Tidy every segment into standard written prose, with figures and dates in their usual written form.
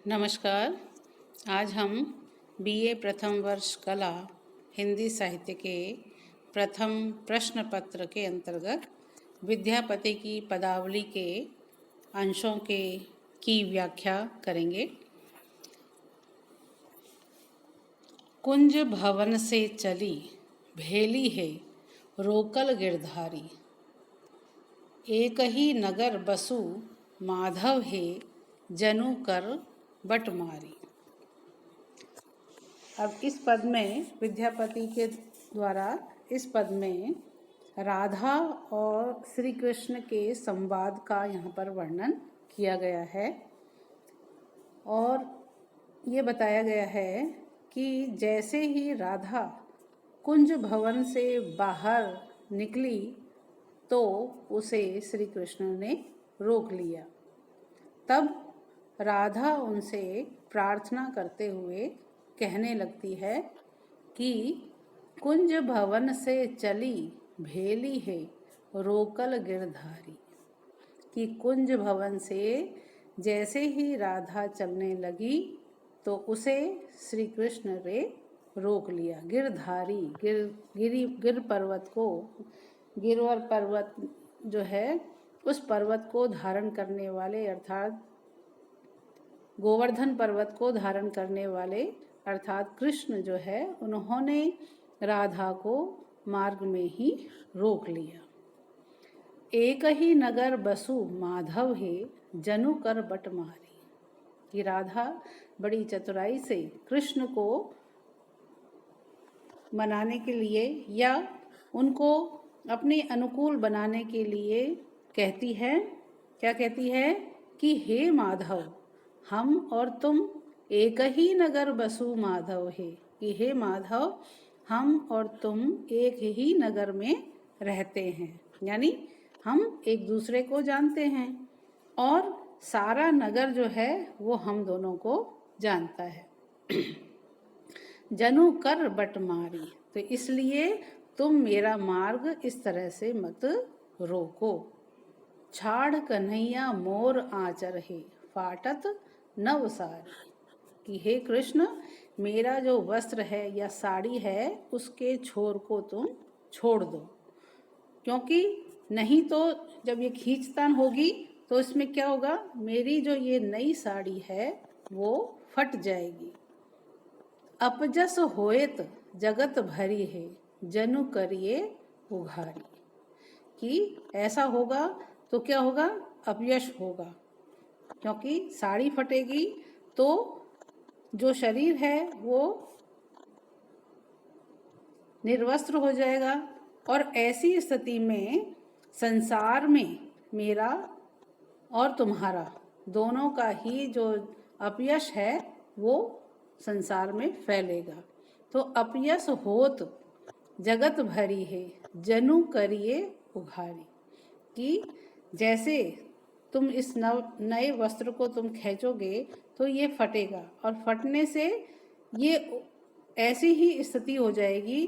नमस्कार। आज हम बीए प्रथम वर्ष कला हिंदी साहित्य के प्रथम प्रश्न पत्र के अंतर्गत विद्यापति की पदावली के अंशों की व्याख्या करेंगे। कुंज भवन से चली भेली है रोकल गिरधारी, एक ही नगर बसु माधव है जनु कर बटमारी। अब इस पद में विद्यापति के द्वारा इस पद में राधा और श्री कृष्ण के संवाद का यहाँ पर वर्णन किया गया है और ये बताया गया है कि जैसे ही राधा कुंज भवन से बाहर निकली तो उसे श्री कृष्ण ने रोक लिया। तब राधा उनसे प्रार्थना करते हुए कहने लगती है कि कुंज भवन से चली भेली है रोकल गिरधारी, कि कुंज भवन से जैसे ही राधा चलने लगी तो उसे श्री कृष्ण ने रोक लिया। गिरधारी गिर पर्वत को, गिरवर पर्वत जो है उस पर्वत को धारण करने वाले अर्थात गोवर्धन पर्वत को धारण करने वाले अर्थात कृष्ण जो है उन्होंने राधा को मार्ग में ही रोक लिया। एक ही नगर बसु माधव है जनु कर बटमारी, कि राधा बड़ी चतुराई से कृष्ण को मनाने के लिए या उनको अपने अनुकूल बनाने के लिए कहती है, क्या कहती है कि हे माधव, हम और तुम एक ही नगर बसु माधव है, कि हे माधव हम और तुम एक ही नगर में रहते हैं, यानी हम एक दूसरे को जानते हैं और सारा नगर जो है वो हम दोनों को जानता है। जनु कर बटमारी, तो इसलिए तुम मेरा मार्ग इस तरह से मत रोको। छाड़ कन्हैया मोर आचर है फाटत नव सारी, कि हे कृष्ण मेरा जो वस्त्र है या साड़ी है उसके छोर को तुम छोड़ दो, क्योंकि नहीं तो जब ये खींचतान होगी तो इसमें क्या होगा, मेरी जो ये नई साड़ी है वो फट जाएगी। अपजस होएत जगत भरी है जनु करिए उघारी, कि ऐसा होगा तो क्या होगा, अपयश होगा, क्योंकि साड़ी फटेगी तो जो शरीर है वो निर्वस्त्र हो जाएगा और ऐसी स्थिति में संसार में मेरा और तुम्हारा दोनों का ही जो अपयश है वो संसार में फैलेगा। तो अपयश होत जगत भरी है जनु करिए उघारी, कि जैसे तुम इस नए वस्त्र को तुम खींचोगे तो ये फटेगा और फटने से ये ऐसी ही स्थिति हो जाएगी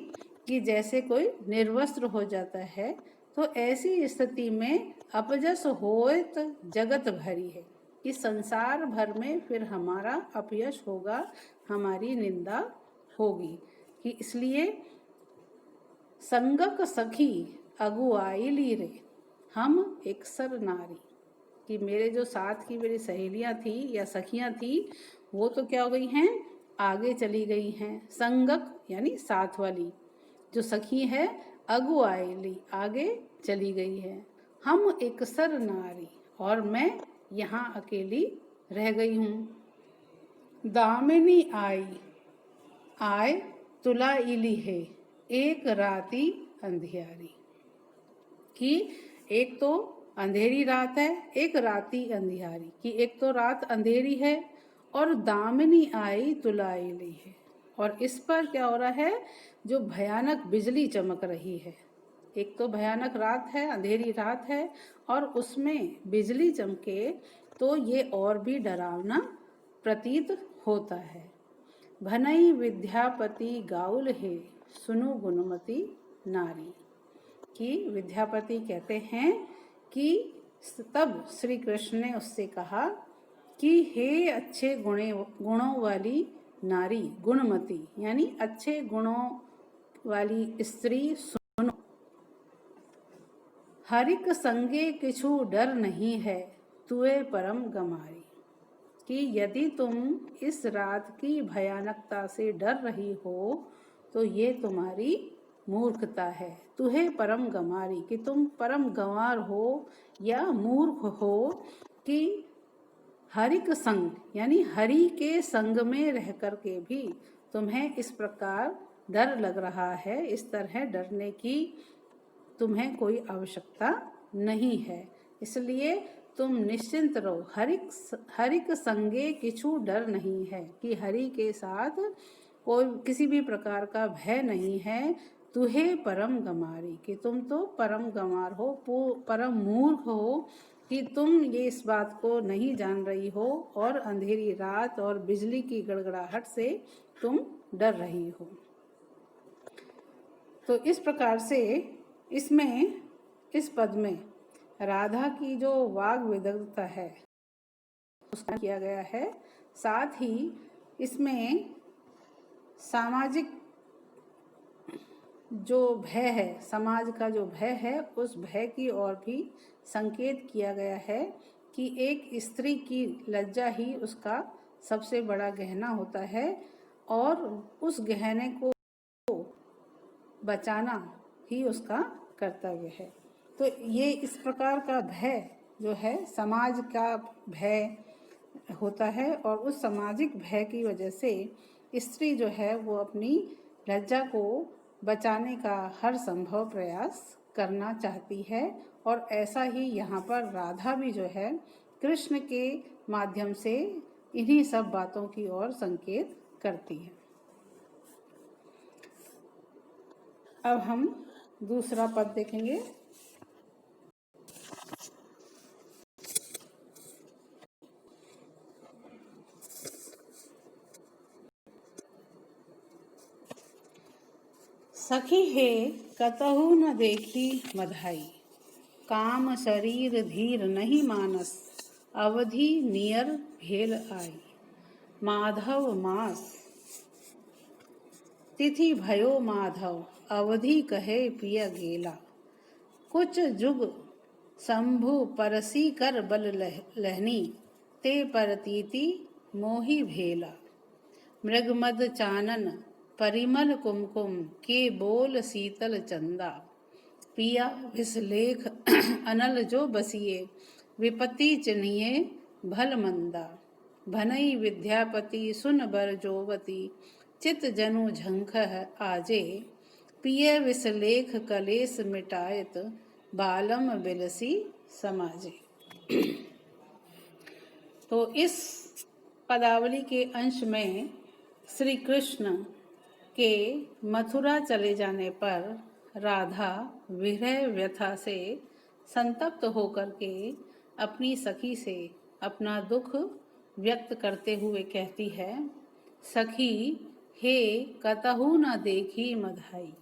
कि जैसे कोई निर्वस्त्र हो जाता है। तो ऐसी स्थिति में अपजस होत जगत भरी है, कि संसार भर में फिर हमारा अपयश होगा, हमारी निंदा होगी। कि इसलिए संगक सखी अगुआई ली रे हम एक सर नारी, कि मेरे जो साथ की मेरी सहेलियां थी या सखियां थी वो तो क्या हो गई हैं, आगे चली गई हैं। संगक यानी साथ वाली जो सखी है, अगुआई ली आगे चली गई है। हम एक सर नारी, और मैं यहाँ अकेली रह गई हूँ। दामिनी आई आय तुला इली है एक राती अंधियारी, कि एक तो अंधेरी रात है, एक राती अंधियारी, कि एक तो रात अंधेरी है और दामिनी आई तुलाई ली है, और इस पर क्या हो रहा है, जो भयानक बिजली चमक रही है। एक तो भयानक रात है, अंधेरी रात है और उसमें बिजली चमके तो ये और भी डरावना प्रतीत होता है। भनई विद्यापति गाउल है सुनु गुणमती नारी, कि विद्यापति कहते हैं कि तब श्री कृष्ण ने उससे कहा कि हे अच्छे गुणों वाली नारी, गुणमती यानी अच्छे गुणों वाली स्त्री, सुनो। हरिक संगे किछु डर नहीं है, तुए परम गमारी। कि यदि तुम इस रात की भयानकता से डर रही हो तो ये तुम्हारी मूर्खता है। तुहे परम गंवारी, कि तुम परम गंवार हो या मूर्ख हो कि हरिक संग यानी हरि के संग में रह कर के भी तुम्हें इस प्रकार डर लग रहा है। इस तरह डरने की तुम्हें कोई आवश्यकता नहीं है, इसलिए तुम निश्चिंत रहो। हरिक संगे किछु डर नहीं है, कि हरि के साथ कोई किसी भी प्रकार का भय नहीं है। तुहे परम गंवारी, कि तुम तो परम गंवार हो, परम मूर्ख हो कि तुम ये इस बात को नहीं जान रही हो और अंधेरी रात और बिजली की गड़गड़ाहट से तुम डर रही हो। तो इस प्रकार से इसमें इस पद में राधा की जो वाग विदग्धता है उसका किया गया है। साथ ही इसमें सामाजिक जो भय है, समाज का जो भय है, उस भय की ओर भी संकेत किया गया है कि एक स्त्री की लज्जा ही उसका सबसे बड़ा गहना होता है और उस गहने को बचाना ही उसका कर्तव्य है। तो ये इस प्रकार का भय जो है समाज का भय होता है और उस सामाजिक भय की वजह से स्त्री जो है वो अपनी लज्जा को बचाने का हर संभव प्रयास करना चाहती है। और ऐसा ही यहाँ पर राधा भी जो है कृष्ण के माध्यम से इन्हीं सब बातों की ओर संकेत करती है। अब हम दूसरा पद देखेंगे। सखी हे कतहु न देखी मधाई, काम शरीर धीर नहीं मानस, अवधि नियर भेल आई। माधव मास तिथि भयो माधव, अवधि कहे पिया गेला। कुछ जुग शंभु परसी कर बल लहनी, ते परतीति मोहि भेला। मृगमद चानन परिमल कुमकुम, के बोल शीतल चंदा। पिया विषलेख अनल जो बसिए, विपत्ति चिन्हिए भल मंदा। भनई विद्यापति सुन बर जोवती, चित जनु झंख आजे। पिय विषलेख कलेस मिटायत, बालम बिलसी समाजे। तो इस पदावली के अंश में श्री कृष्ण के मथुरा चले जाने पर राधा विरह व्यथा से संतप्त होकर के अपनी सखी से अपना दुख व्यक्त करते हुए कहती है, सखी हे कतहु न देखी मधाई।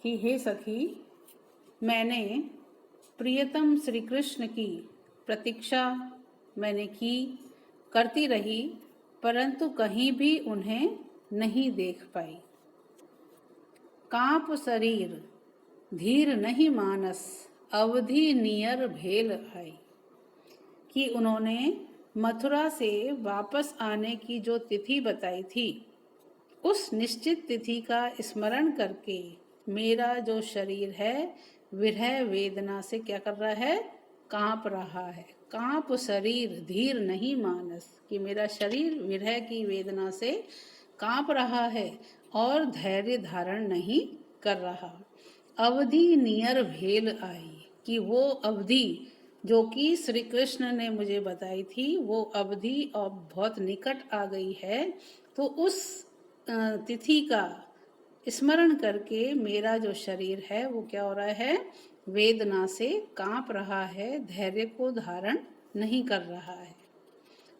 कि हे सखी, मैंने प्रियतम श्री कृष्ण की प्रतीक्षा मैंने की, करती रही, परंतु कहीं भी उन्हें नहीं देख पाई। कांप शरीर धीर नहीं मानस, अवधि नियर भेल आई। कि उन्होंने मथुरा से वापस आने की जो तिथि बताई थी, उस निश्चित तिथि का स्मरण करके मेरा जो शरीर है विरह वेदना से क्या कर रहा है, कांप रहा है। कांप शरीर धीर नहीं मानस, कि मेरा शरीर विरह की वेदना से कांप रहा है और धैर्य धारण नहीं कर रहा। अवधि नियर भेल आई, कि वो अवधि जो कि श्री कृष्ण ने मुझे बताई थी, वो अवधि अब बहुत निकट आ गई है। तो उस तिथि का स्मरण करके मेरा जो शरीर है वो क्या हो रहा है, वेदना से कांप रहा है, धैर्य को धारण नहीं कर रहा है।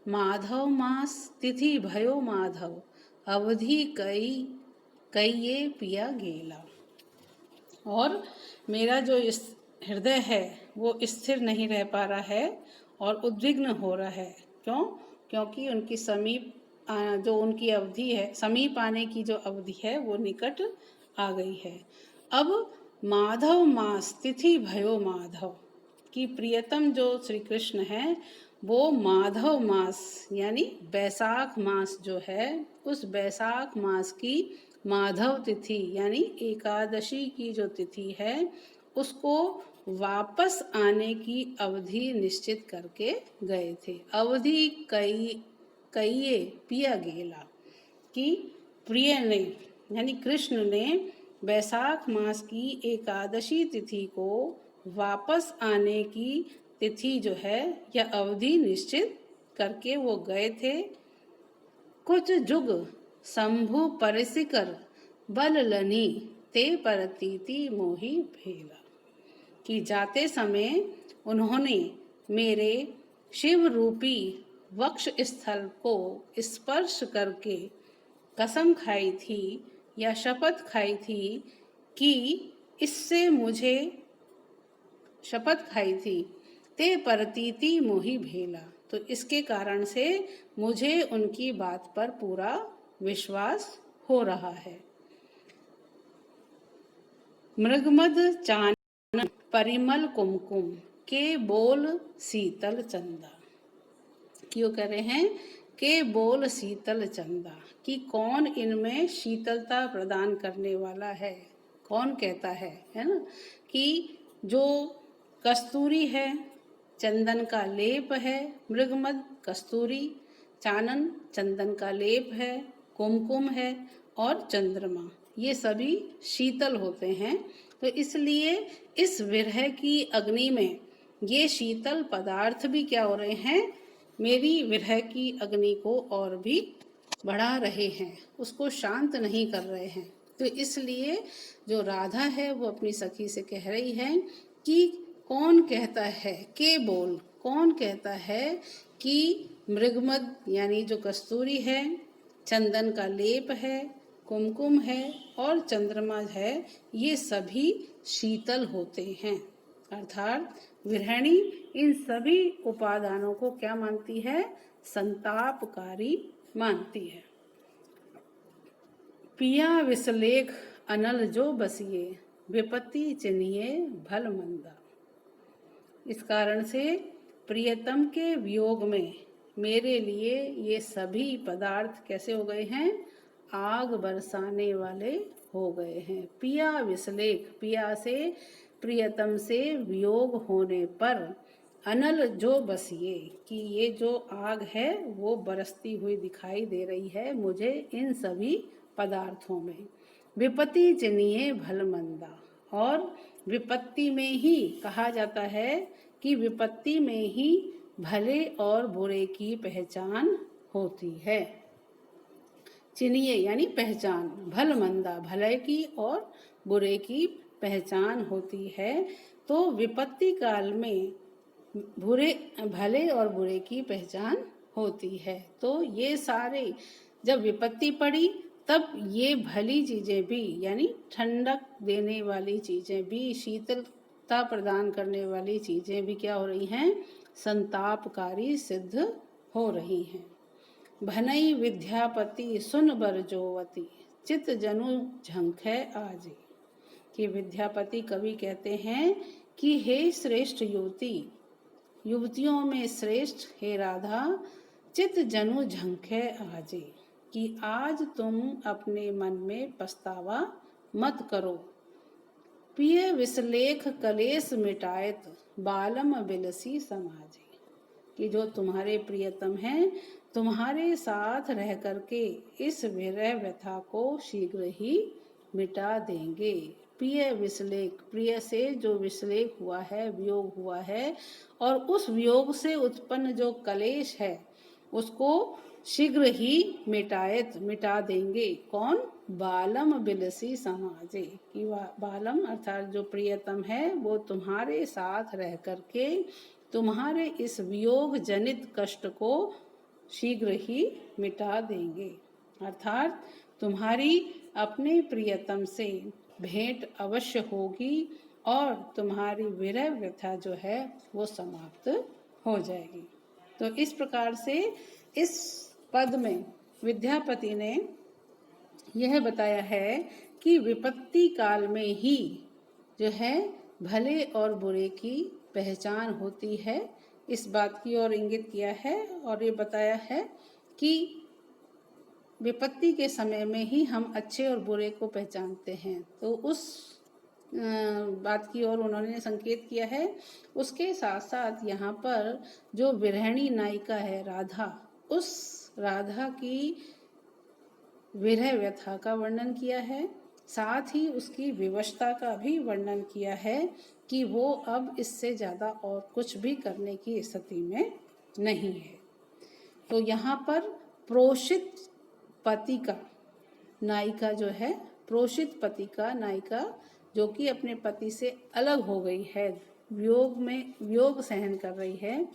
माधव मास तिथि भयो माधव, अवधि कई ये पिया गेला। और मेरा जो हृदय है वो स्थिर नहीं रह पा रहा है और उद्विग्न हो रहा है। क्यों? क्योंकि उनकी समीप जो उनकी अवधि है, समीप आने की जो अवधि है वो निकट आ गई है। अब माधव मास तिथि भयो माधव, कि प्रियतम जो श्री कृष्ण है वो माधव मास यानी बैसाख मास जो है, उस बैसाख मास की माधव तिथि यानी एकादशी की जो तिथि है उसको वापस आने की अवधि निश्चित करके गए थे। अवधि कईये पिया गेला, कि प्रिय ने यानी कृष्ण ने बैसाख मास की एकादशी तिथि को वापस आने की तिथि जो है या अवधि निश्चित करके वो गए थे। कुछ जुग शंभु परिसिकर बल लनी ते परतीति मोहि भेला, कि जाते समय उन्होंने मेरे शिव रूपी वक्ष स्थल को स्पर्श करके कसम खाई थी या शपथ खाई थी कि इससे मुझे शपथ खाई थी ते परतीति मोहि भेला, तो इसके कारण से मुझे उनकी बात पर पूरा विश्वास हो रहा है। मृगमद चानन परिमल कुमकुम के बोल शीतल चंदा, क्यों कह रहे हैं के बोल शीतल चंदा, कि कौन इनमें शीतलता प्रदान करने वाला है, कौन कहता है ना, कि जो कस्तूरी है, चंदन का लेप है, मृगमद कस्तूरी, चानन चंदन का लेप है, कुमकुम है और चंद्रमा, ये सभी शीतल होते हैं। तो इसलिए इस विरह की अग्नि में ये शीतल पदार्थ भी क्या हो रहे हैं, मेरी विरह की अग्नि को और भी बढ़ा रहे हैं, उसको शांत नहीं कर रहे हैं। तो इसलिए जो राधा है वो अपनी सखी से कह रही है कि कौन कहता है, के बोल कौन कहता है कि मृगमद यानी जो कस्तूरी है, चंदन का लेप है, कुमकुम है और चंद्रमा है, ये सभी शीतल होते हैं। अर्थात विरहणी इन सभी उपादानों को क्या मानती है, संतापकारी मानती है। पिया विसलेख अनल जो बसिए विपत्ति चिन्हिए भल मंदा, इस कारण से प्रियतम के वियोग में मेरे लिए ये सभी पदार्थ कैसे हो गए हैं, आग बरसाने वाले हो गए हैं। पिया विसलेख, पिया से प्रियतम से वियोग होने पर अनल जो बसिए, कि ये जो आग है वो बरसती हुई दिखाई दे रही है मुझे इन सभी पदार्थों में। विपत्ति जनिए भल मंदा, और विपत्ति में ही कहा जाता है कि विपत्ति में ही भले और बुरे की पहचान होती है। चिनिए यानी पहचान, भल मंदा भले की और बुरे की पहचान होती है। तो विपत्ति काल में भले और बुरे की पहचान होती है। तो ये सारे जब विपत्ति पड़ी तब ये भली चीजें भी यानी ठंडक देने वाली चीजें भी, शीतलता प्रदान करने वाली चीजें भी क्या हो रही हैं, संतापकारी सिद्ध हो रही हैं। भनई विद्यापति सुन बर जोवती चित जनु झंखे आजे, कि विद्यापति कवि कहते हैं कि हे श्रेष्ठ युवती, युवतियों में श्रेष्ठ हे राधा, चित जनु झंखे आजे, कि आज तुम अपने मन में पछतावा मत करो। पिय विसलेख कलेश मिटायत बालम बिलसी समाजे, कि जो तुम्हारे प्रियतम हैं तुम्हारे साथ रह करके इस विरह व्यथा को शीघ्र ही मिटा देंगे। प्रिय विसलेख, प्रिय से जो विसलेख हुआ है, वियोग हुआ है, और उस वियोग से उत्पन्न जो कलेश है उसको शीघ्र ही मिटा देंगे। कौन? बालम बिलसी समाजे, कि बालम अर्थात जो प्रियतम है वो तुम्हारे साथ रह करके तुम्हारे इस वियोग जनित कष्ट को शीघ्र ही मिटा देंगे। अर्थात तुम्हारी अपने प्रियतम से भेंट अवश्य होगी और तुम्हारी विरह व्यथा जो है वो समाप्त हो जाएगी। तो इस प्रकार से इस पद में विद्यापति ने यह बताया है कि विपत्ति काल में ही जो है भले और बुरे की पहचान होती है, इस बात की ओर इंगित किया है और ये बताया है कि विपत्ति के समय में ही हम अच्छे और बुरे को पहचानते हैं। तो उस बात की ओर उन्होंने संकेत किया है। उसके साथ साथ यहाँ पर जो विरहिणी नायिका है राधा, उस राधा की विरह व्यथा का वर्णन किया है, साथ ही उसकी विवशता का भी वर्णन किया है कि वो अब इससे ज़्यादा और कुछ भी करने की स्थिति में नहीं है। तो यहाँ पर प्रोषित पति का नायिका जो है, प्रोषित पति का नायिका जो कि अपने पति से अलग हो गई है, वियोग सहन कर रही है,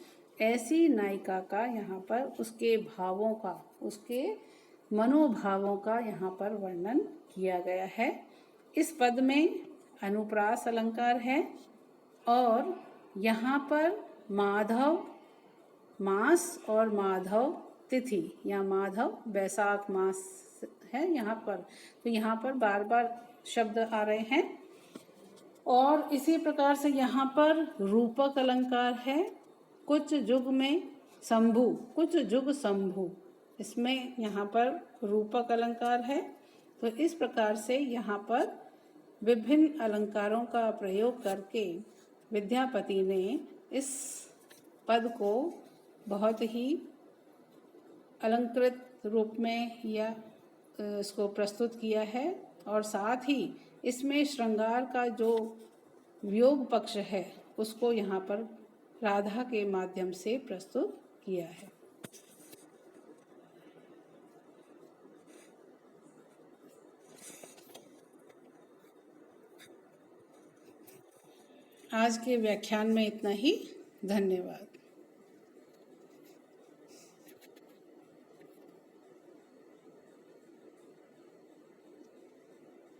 ऐसी नायिका का यहाँ पर उसके भावों का, उसके मनोभावों का यहाँ पर वर्णन किया गया है। इस पद में अनुप्रास अलंकार है और यहाँ पर माधव मास और माधव तिथि या माधव बैसाख मास है यहाँ पर, तो यहाँ पर बार बार शब्द आ रहे हैं। और इसी प्रकार से यहाँ पर रूपक अलंकार है, कुछ जुग में शंभु, कुछ जुग शंभु, इसमें यहाँ पर रूपक अलंकार है। तो इस प्रकार से यहाँ पर विभिन्न अलंकारों का प्रयोग करके विद्यापति ने इस पद को बहुत ही अलंकृत रूप में या इसको प्रस्तुत किया है और साथ ही इसमें श्रृंगार का जो वियोग पक्ष है उसको यहाँ पर राधा के माध्यम से प्रस्तुत किया है। आज के व्याख्यान में इतना ही। धन्यवाद।